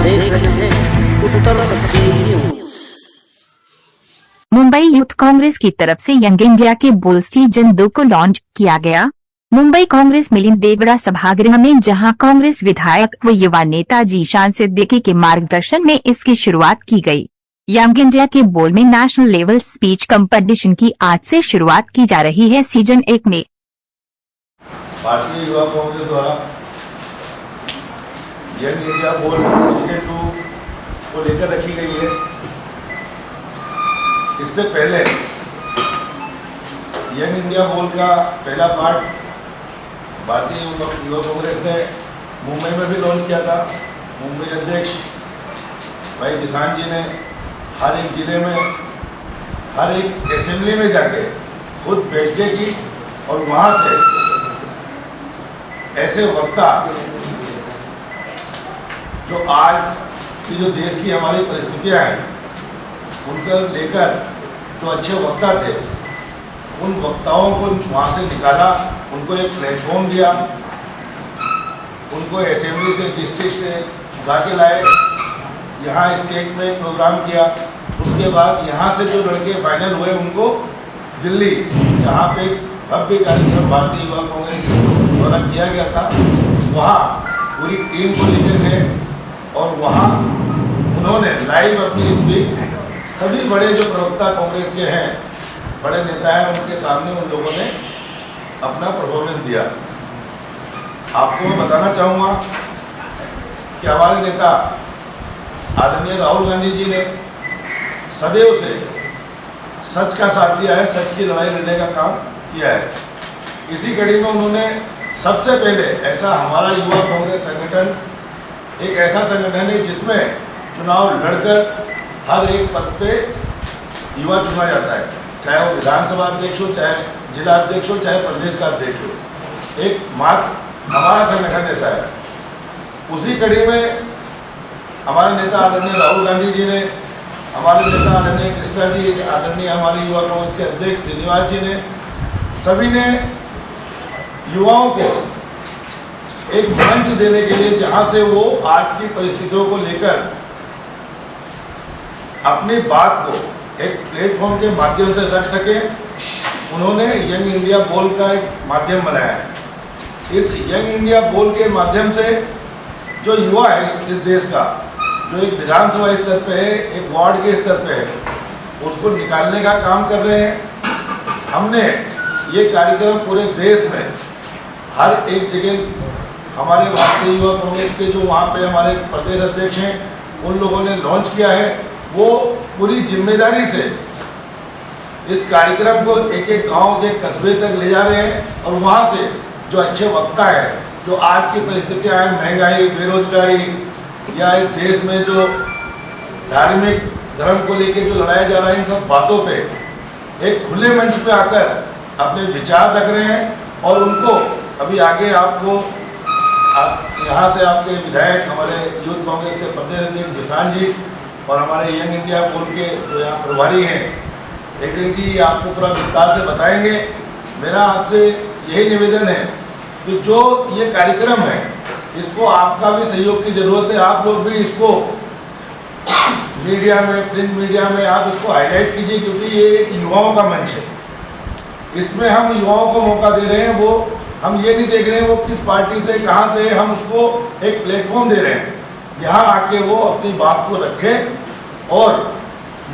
देख रहे हैं उत्तर शक्ति न्यूज। मुंबई यूथ कांग्रेस की तरफ से यंग इंडिया के बोल सीजन 2 को लॉन्च किया गया। मुंबई कांग्रेस मिलिंद देवड़ा सभागृह में, जहां कांग्रेस विधायक व युवा नेता जीशान सिद्दीकी के मार्गदर्शन में इसकी शुरुआत की गई। यंग इंडिया के बोल में नेशनल लेवल स्पीच कंपटीशन की आज से शुरुआत की जा रही है। सीजन 1 में भारतीय युवा कांग्रेस द्वारा यंग इंडिया बोल सीजन 2 को लेकर रखी गई है। इससे पहले यंग इंडिया बोल का पहला पार्ट भारतीय युवा कांग्रेस ने मुंबई में भी लॉन्च किया था। मुंबई अध्यक्ष भाई जीशान जी ने हर एक जिले में, हर एक असेंबली में जाके खुद बैठकें की और वहाँ से ऐसे वक्ता जो आज की जो देश की हमारी परिस्थितियाँ हैं उनको लेकर जो अच्छे वक्ता थे, उन वक्ताओं को वहाँ से निकाला, उनको एक प्लेटफॉर्म दिया, उनको असेंबली से, डिस्ट्रिक्ट से उठा के लाए, यहाँ स्टेट में प्रोग्राम किया। उसके बाद यहाँ से जो लड़के फाइनल हुए उनको दिल्ली, जहाँ पे भव्य कार्यक्रम भारतीय युवा कांग्रेस द्वारा किया गया था, वहाँ पूरी टीम को लेकर गए और वहाँ उन्होंने लाइव अपनी स्पीच सभी बड़े जो प्रवक्ता कांग्रेस के हैं, बड़े नेता हैं, उनके सामने उन लोगों ने अपना परफॉर्मेंस दिया। आपको मैं बताना चाहूँगा कि हमारे नेता आदरणीय राहुल गांधी जी ने सदैव से सच का साथ दिया है, सच की लड़ाई लड़ने का काम किया है। इसी कड़ी में उन्होंने सबसे पहले ऐसा, हमारा युवा कांग्रेस संगठन एक ऐसा संगठन है जिसमें चुनाव लड़कर हर एक पद पे युवा चुना जाता है, चाहे वो विधानसभा अध्यक्ष हो, चाहे जिला अध्यक्ष हो, चाहे प्रदेश का अध्यक्ष हो। एक मात्र हमारा संगठन ऐसा है। उसी कड़ी में हमारे नेता आदरणीय राहुल गांधी जी ने, हमारे नेता आदरणीय कृष्णा जी, आदरणीय हमारे युवा कांग्रेस के अध्यक्ष श्रीनिवास जी ने, सभी ने युवाओं को एक मंच देने के लिए, जहां से वो आज की परिस्थितियों को लेकर अपनी बात को एक प्लेटफॉर्म के माध्यम से रख सके, उन्होंने यंग इंडिया बोल का एक माध्यम बनाया है। इस यंग इंडिया बोल के माध्यम से जो युवा है इस देश का, जो एक विधानसभा स्तर पे है, एक वार्ड के स्तर पे है, उसको निकालने का काम कर रहे हैं। हमने ये कार्यक्रम पूरे देश में हर एक जगह, हमारे भारतीय युवा कांग्रेस के जो वहाँ पे हमारे प्रदेश अध्यक्ष हैं, उन लोगों ने लॉन्च किया है। वो पूरी जिम्मेदारी से इस कार्यक्रम को एक एक गांव, एक कस्बे तक ले जा रहे हैं और वहाँ से जो अच्छे वक्ता है, जो आज की परिस्थितियाँ हैं, महंगाई, बेरोजगारी या इस देश में जो धार्मिक धर्म को लेकर जो लड़ाया जा रहा है, इन सब बातों पे एक खुले मंच पे आकर अपने विचार रख रहे हैं। और उनको अभी आगे आपको यहाँ से आपके विधायक, हमारे यूथ कांग्रेस के प्रदेश अध्यक्ष जीशान जी और हमारे यंग इंडिया बोल के जो यहाँ प्रभारी हैं एक जी, आपको पूरा विस्तार से बताएंगे। मेरा आपसे यही निवेदन है कि जो ये कार्यक्रम है, इसको आपका भी सहयोग की ज़रूरत है। आप लोग भी इसको मीडिया में, प्रिंट मीडिया में आप इसको हाईलाइट कीजिए, क्योंकि ये एक युवाओं का मंच है। इसमें हम युवाओं को मौका दे रहे हैं। वो हम ये नहीं देख रहे हैं वो किस पार्टी से, कहाँ से, हम उसको एक प्लेटफॉर्म दे रहे हैं। यहाँ आके वो अपनी बात को रखें और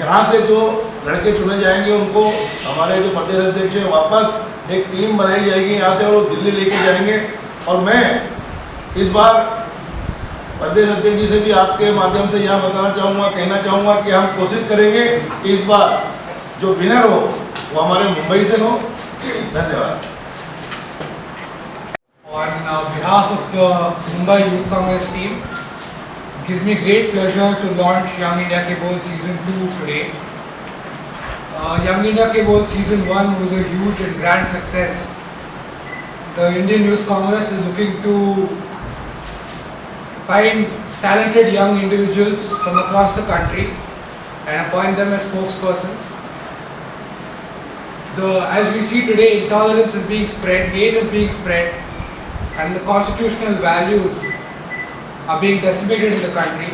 यहाँ से जो लड़के चुने जाएंगे उनको हमारे जो प्रदेश अध्यक्ष है, वापस एक टीम बनाई जाएगी यहाँ से और वो दिल्ली लेके जाएंगे। और मैं इस बार प्रदेश अध्यक्ष जी से भी आपके माध्यम से यहाँ बताना चाहूँगा, कहना चाहूँगा कि हम कोशिश करेंगे कि इस बार जो विनर हो वो हमारे मुंबई से हो। धन्यवाद। On behalf of the Mumbai Youth Congress team, it gives me great pleasure to launch Young India Ke Bol Season 2 today. Young India Ke Bol Season 1 was a huge and grand success. The Indian Youth Congress is looking to find talented young individuals from across the country and appoint them as spokespersons. As we see today, intolerance is being spread, hate is being spread, and the constitutional values are being decimated in the country.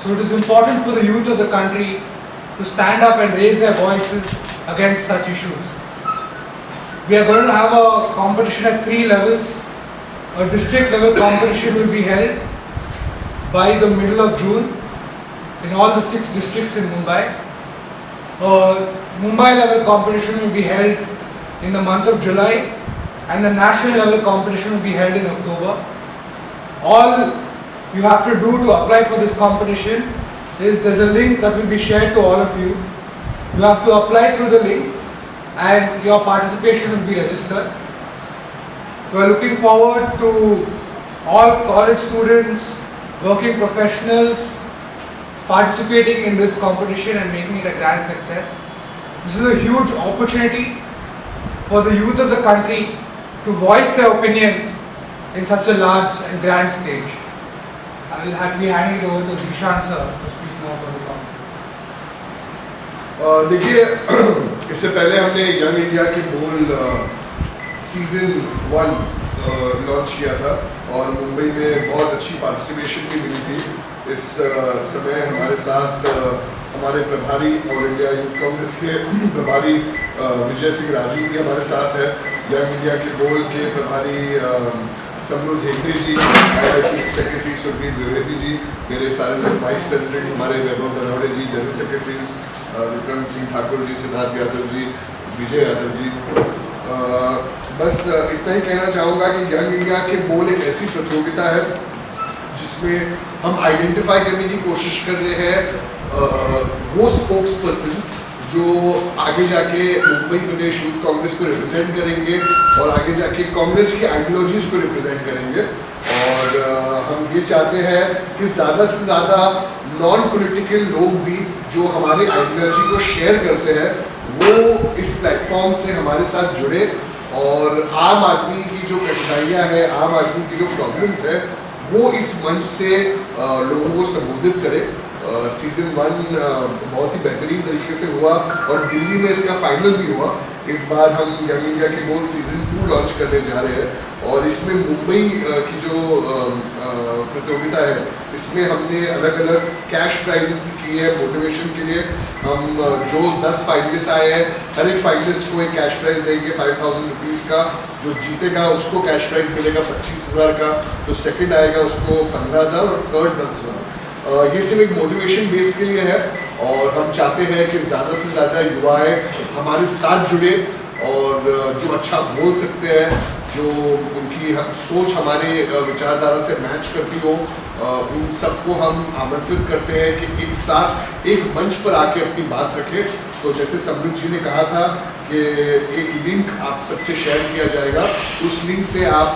So it is important for the youth of the country to stand up and raise their voices against such issues. We are going to have a competition at 3 levels. A district level competition will be held by the middle of June in all the 6 districts in Mumbai. A Mumbai level competition will be held in the month of July, and the national level competition will be held in October. All you have to do to apply for this competition is there's a link that will be shared to all of you. You have to apply through the link and your participation will be registered. We are looking forward to all college students, working professionals participating in this competition and making it a grand success. This is a huge opportunity for the youth of the country to voice their opinions in such a large and grand stage. I will be handing it over to Zishan sir to speak more about the topic. देखिए, इससे पहले हमने young India की बोल season 1 launch किया था और मुंबई में बहुत अच्छी पार्टिसिपेशन भी मिली थी। इस समय हमारे साथ हमारे प्रभारी ऑल इंडिया यूथ कांग्रेस के प्रभारी विजय सिंह राजू भी हमारे साथ है। यंग इंडिया की बोल के प्रभारी समरुद्ध हेगड़े जी, IIC सेक्रेटरी सुरभीर द्विवेदी जी, मेरे सारे वाइस प्रेसिडेंट हमारे वैभव नरवणे जी, जनरल सेक्रेटरीज विक्रम सिंह ठाकुर जी, सिद्धार्थ यादव जी, विजय यादव जी। बस इतना ही कहना चाहूँगा कि यंग इंडिया के बोल एक ऐसी प्रतियोगिता है जिसमें हम आइडेंटिफाई करने की कोशिश कर रहे हैं वो स्पोक्स पर्सन्स जो आगे जाके मुंबई प्रदेश यूथ कांग्रेस को रिप्रेजेंट करेंगे और आगे जाके कांग्रेस की आइडियोलॉजीज को रिप्रेजेंट करेंगे। और हम ये चाहते हैं कि ज़्यादा से ज़्यादा नॉन पॉलिटिकल लोग भी जो हमारी आइडियोलॉजी को शेयर करते हैं वो इस प्लेटफॉर्म से हमारे साथ जुड़े और आम आदमी की जो कठिनाइयाँ हैं, आम आदमी की जो प्रॉब्लम्स है वो इस मंच से लोगों को संबोधित करे। सीज़न 1 बहुत ही बेहतरीन तरीके से हुआ और दिल्ली में इसका फाइनल भी हुआ। इस बार हम यंग इंडिया के बोल सीज़न 2 लॉन्च करने जा रहे हैं और इसमें मुंबई की जो प्रतियोगिता है इसमें हमने अलग अलग कैश प्राइजेस भी किए हैं मोटिवेशन के लिए। हम जो 10 फाइनलिस्ट आए हैं हर एक फाइनलिस्ट को एक कैश प्राइज देंगे 5000 रुपीज़ का। जो जीतेगा उसको कैश प्राइज मिलेगा 25,000 का, जो सेकंड आएगा उसको 15,000 और थर्ड 10,000। ये सिर्फ एक मोटिवेशन बेस के लिए है और हम चाहते हैं कि ज़्यादा से ज़्यादा युवाएं हमारे साथ जुड़े और जो अच्छा बोल सकते हैं, जो उनकी सोच हमारे विचारधारा से मैच करती हो, उन सबको हम आमंत्रित करते हैं कि एक साथ एक मंच पर आके अपनी बात रखें। तो जैसे समृद्ध जी ने कहा था कि एक लिंक आप सबसे शेयर किया जाएगा, उस लिंक से आप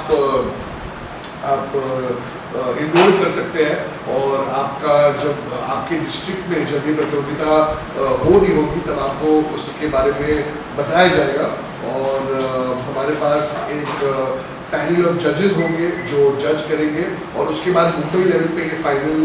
इनरोल कर सकते हैं और आपका जब आपके डिस्ट्रिक्ट में जब ये प्रतियोगिता हो रही होगी तब आपको उसके बारे में बताया जाएगा। और हमारे पास एक पैनल ऑफ जजेस होंगे जो जज करेंगे और उसके बाद मुंबई लेवल पे ये फाइनल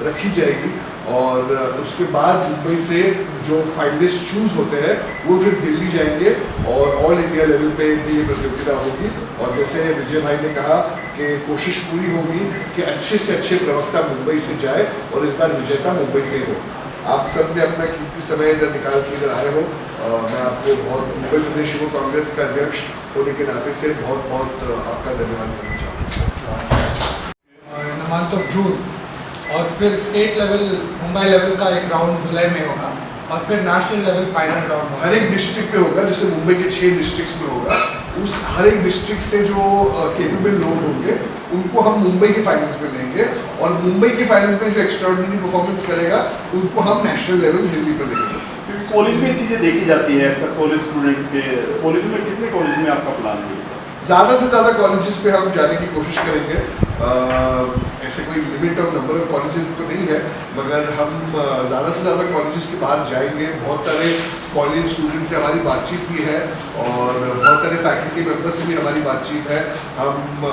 रखी जाएगी और उसके बाद मुंबई से जो फाइनलिस्ट चूज होते हैं वो फिर दिल्ली जाएंगे और ऑल इंडिया लेवल पे भी ये प्रतियोगिता होगी। और जैसे विजय भाई ने कहा कि कोशिश पूरी होगी कि अच्छे से अच्छे प्रवक्ता मुंबई से जाए और इस बार विजेता मुंबई से ही हो। आप सब ने अपना कीमती समय इधर निकाल के इधर आए हो। मैं आपको बहुत मुंबई प्रदेश युवा कांग्रेस का अध्यक्ष होने के नाते से बहुत बहुत आपका धन्यवाद करना चाहूँगा। In the month of June और फिर स्टेट लेवल मुंबई लेवल का एक राउंड जुलाई में होगा और फिर नेशनल लेवल फाइनल राउंड होगा। हर एक डिस्ट्रिक्ट में होगा, जैसे मुंबई के 6 डिस्ट्रिक्ट्स में होगा। उस हर एक डिस्ट्रिक्ट से जो कैपेबल लोग होंगे उनको हम मुंबई के फाइनल्स में लेंगे और मुंबई के फाइनल्स में जो एक्स्ट्राऑर्डिनरी परफॉर्मेंस करेगा उनको हम नेशनल लेवल दिल्ली पर लेंगे। कॉलेज में चीज़ें देखी जाती है अक्सर कॉलेज स्टूडेंट्स के। कॉलेज में कितने कॉलेज में आपका प्लान है सर? ज़्यादा से ज़्यादा कॉलेजेस पे हम जाने की कोशिश करेंगे। ऐसे कोई limit of number of colleges तो नहीं है मगर हम ज़्यादा से ज़्यादा कॉलेजेस के बाहर जाएंगे। बहुत सारे कॉलेज स्टूडेंट से हमारी बातचीत भी है और बहुत सारे फैकल्टी मेंबर्स से भी हमारी बातचीत है। हम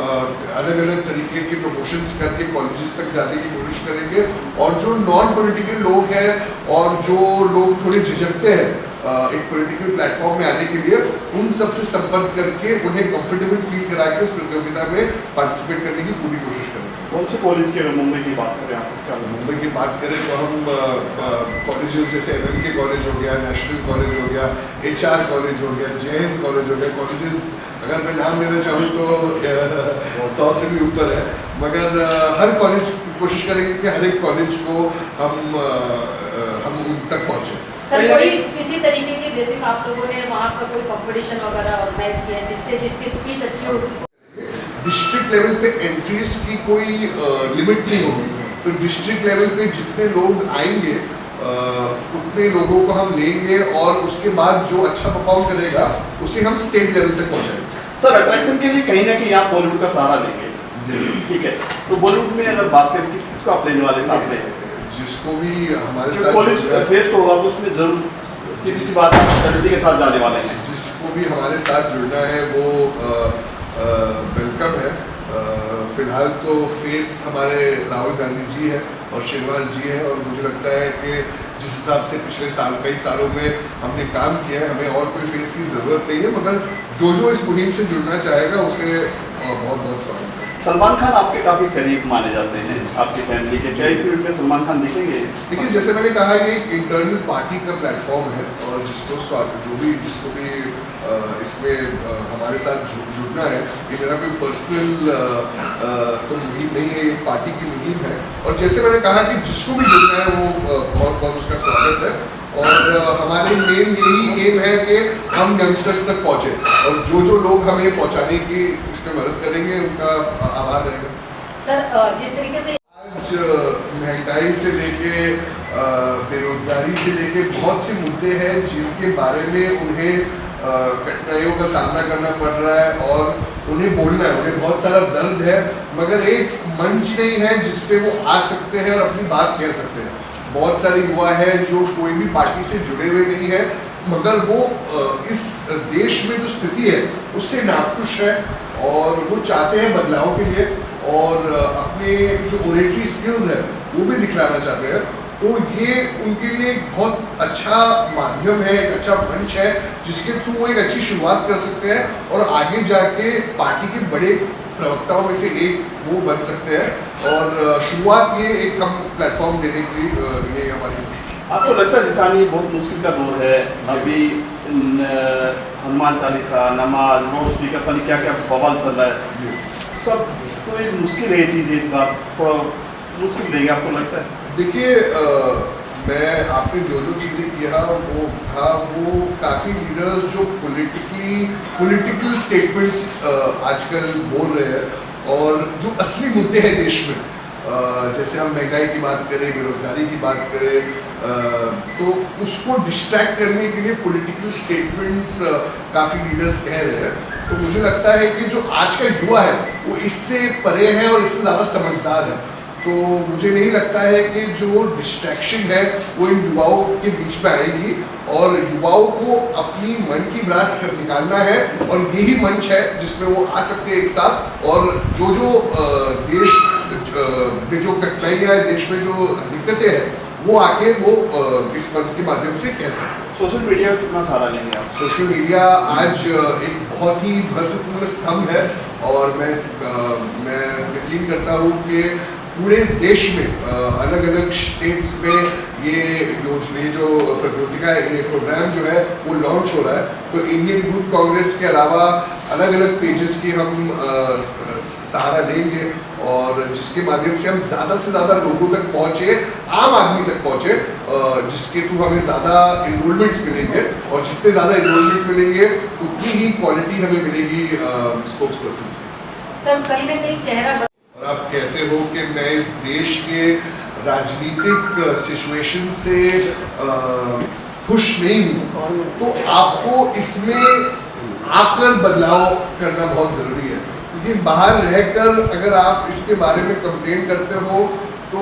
अलग अलग तरीके के प्रमोशंस करके कॉलेजेस तक जाने की कोशिश करेंगे और जो नॉन पॉलिटिकल लोग हैं और जो लोग थोड़े झिझकते हैं एक पॉलिटिकल प्लेटफॉर्म में आने के लिए, उन सबसे संपर्क करके उन्हें कंफर्टेबल फील करा के इस प्रतियोगिता में पार्टिसिपेट करने की पूरी कोशिश करेंगे। कौन से कॉलेज के, अगर मुंबई की बात करें आप क्या लगता मुंबई की बात करें तो हम कॉलेजेस जैसे MM कॉलेज हो गया, नेशनल कॉलेज हो गया, HR कॉलेज हो गया, JN कॉलेज हो गया, कॉलेजेस अगर मैं नाम लेना चाहूँ तो 100 से भी ऊपर है, मगर हर कॉलेज कोशिश करेंगे कि हर एक कॉलेज को हम उन तक पहुँचे। सर कोई किसी तरीके के बेसिक आप लोगों ने वहाँ पर कोई कंपटीशन वगैरह ऑर्गेनाइज किया जिससे जिसकी स्पीच अच्छी हो? डिस्ट्रिक्ट लेवल पे एंट्रीज की कोई लिमिट नहीं होगी, तो डिस्ट्रिक्ट लेवल पे जितने लोग आएंगे उतने लोगों को हम लेंगे और उसके बाद जो अच्छा परफॉर्म करेगा उसे हम स्टेट लेवल तक पहुंचाएंगे। सर अट्रैक्शन के लिए कहीं ना कहीं आप बॉलीवुड का सहारा लेंगे, ठीक है, तो बॉलीवुड में अगर बात करें किस किस को आप लेने वाले साथ में? जिसको भी हमारे कॉलेज साथ फेस्ट होगा तो उसमें जरूर सीधी सी बात सेलिब्रिटी के साथ जाने वाले हैं, जिसको भी हमारे साथ जुड़ना है वो वेलकम है। फिलहाल तो फेस हमारे राहुल गांधी जी है और श्रीनिवास जी है, और मुझे लगता है कि जिस हिसाब से पिछले कई सालों में हमने काम किया है, हमें और कोई फेस की ज़रूरत नहीं है, मगर जो इस मुहिम से जुड़ना चाहेगा उसे बहुत बहुत स्वागत है। सलमान खान आपके काफी करीब माने जाते हैं आपकी फैमिली के, क्या इस इवेंट में सलमान खान दिखेंगे? देखिए जैसे मैंने कहा ये एक इंटरनल पार्टी का प्लेटफॉर्म है, और जिसको भी इसमें हमारे साथ जुड़ना है, ये मेरा कोई पर्सनल तो मुहिम नहीं है, ये पार्टी की मुहिम है, और जैसे मैंने कहा कि जिसको भी जुड़ना है वो बहुत बहुत उसका स्वागत है, और हमारे मेन यही एम है कि हम यंगस्टर्स तक पहुँचे, और जो लोग हमें पहुँचाने की इसमें मदद करेंगे उनका आभार रहेगा। सर जिस तरीके से आज महंगाई से लेके बेरोजगारी से लेके बहुत से मुद्दे हैं जिनके बारे में उन्हें कठिनाइयों का सामना करना पड़ रहा है, और उन्हें बोलना है, उन्हें बहुत सारा दर्द है, मगर एक मंच नहीं है जिसपे वो आ सकते हैं और अपनी बात कह सकते हैं। बहुत सारे युवा है जो कोई भी पार्टी से जुड़े हुए नहीं है, मगर वो इस देश में जो स्थिति है उससे नाखुश है, और वो चाहते हैं बदलाव के लिए, और अपने जो ओरेटरी स्किल्स है वो भी दिखलाना चाहते हैं। तो ये उनके लिए एक बहुत अच्छा माध्यम है, एक अच्छा मंच है जिसके थ्रू वो एक अच्छी शुरुआत कर सकते हैं, और आगे जाके पार्टी के बड़े प्रवक्ताओं में से एक वो बन सकते हैं, और शुरुआत ये एक हम प्लेटफॉर्म देने के लिए ये हमारी। आपको लगता है जिसान ये बहुत मुश्किल का दौर है, अभी हनुमान चालीसा, नमाज, नोट स्पीकर, पता नहीं क्या क्या बवाल चल रहा है सब, तो ये मुश्किल है, ये चीज़ इस बार थोड़ा मुश्किल रहेगी आपको लगता है? देखिए मैं आपने जो चीज़ें किया वो काफ़ी लीडर्स जो पॉलिटिकल स्टेटमेंट्स आजकल बोल रहे हैं, और जो असली मुद्दे हैं देश में, जैसे हम महंगाई की बात करें, बेरोजगारी की बात करें, तो उसको डिस्ट्रैक्ट करने के लिए पॉलिटिकल स्टेटमेंट्स काफ़ी लीडर्स कह रहे हैं। तो मुझे लगता है कि जो आज का युवा है वो इससे परे है और इससे ज़्यादा समझदार है, तो मुझे नहीं लगता है कि जो डिस्ट्रैक्शन है वो इन युवाओं के बीच में आएगी, और युवाओं को अपनी मन की भ्रास कर निकालना है, और यही मंच है जिसमें वो आ सकते हैं एक साथ, और जो देश में जो कठिनाइयाँ हैं, देश में जो दिक्कतें हैं, वो आके वो इस मंच के माध्यम से कह सकते हैं। सोशल मीडिया का कितना सहारा लेंगे आप? सोशल मीडिया आज एक बहुत ही महत्वपूर्ण स्तंभ है, और मैं यकीन करता हूँ कि पूरे देश में अलग अलग स्टेट्स में ये जो प्रकृति का ये प्रोग्राम जो है वो लॉन्च हो रहा है, तो इंडियन यूथ कांग्रेस के अलावा अलग अलग पेजेस की हम सहारा लेंगे, और जिसके माध्यम से हम ज़्यादा से ज़्यादा लोगों तक पहुँचे, आम आदमी तक पहुँचे, जिसके थ्रू हमें ज़्यादा इनरोलमेंट्स मिलेंगे, और जितने ज़्यादा इनरोलमेंट्स मिलेंगे उतनी ही क्वालिटी हमें मिलेगी स्पोक्स पर्सन की। सर कहीं ना कहीं चेहरा, और आप कहते हो कि मैं इस देश के राजनीतिक सिचुएशन से खुश नहीं हूँ, तो आपको इसमें आकर बदलाव करना बहुत ज़रूरी है, क्योंकि बाहर रहकर अगर आप इसके बारे में कंप्लेन करते हो तो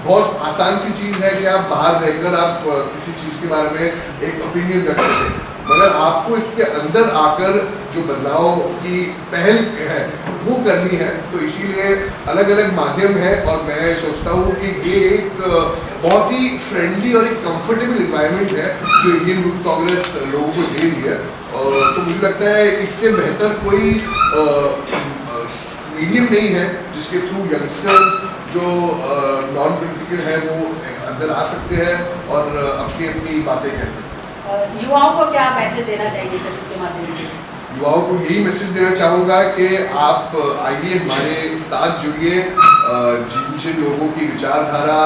बहुत आसान सी चीज़ है कि आप बाहर रहकर आप किसी चीज़ के बारे में एक ओपिनियन रख सकें, मगर आपको इसके अंदर आकर जो बदलाव की पहल है वो करनी है। तो इसीलिए अलग अलग माध्यम है, और मैं सोचता हूँ कि ये एक बहुत ही फ्रेंडली और एक कंफर्टेबल इन्वायरमेंट है जो इंडियन यूथ कांग्रेस लोगों को दे रही है, और तो मुझे लगता है इससे बेहतर कोई मीडियम नहीं है जिसके थ्रू यंगस्टर्स जो नॉन पॉलिटिकल है वो अंदर आ सकते हैं और अपनी अपनी बातें कह सकते हैं। युवाओं को क्या मैसेज देना चाहिए सर इसके माध्यम से? युवाओं को यही मैसेज देना चाहूँगा कि आप आइए हमारे साथ जुड़िए, जिन जिन लोगों की विचारधारा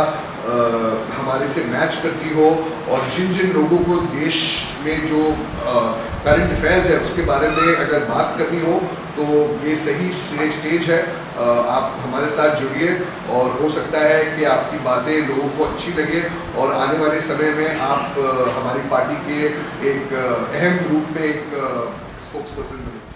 हमारे से मैच करती हो और जिन जिन लोगों को देश में जो करंट अफेयर्स है उसके बारे में अगर बात करनी हो तो ये सही स्टेज है। आप हमारे साथ जुड़िए और हो सकता है कि आपकी बातें लोगों को अच्छी लगे और आने वाले समय में आप हमारी पार्टी के एक अहम रूप में एक स्पोक्सपर्सन बने।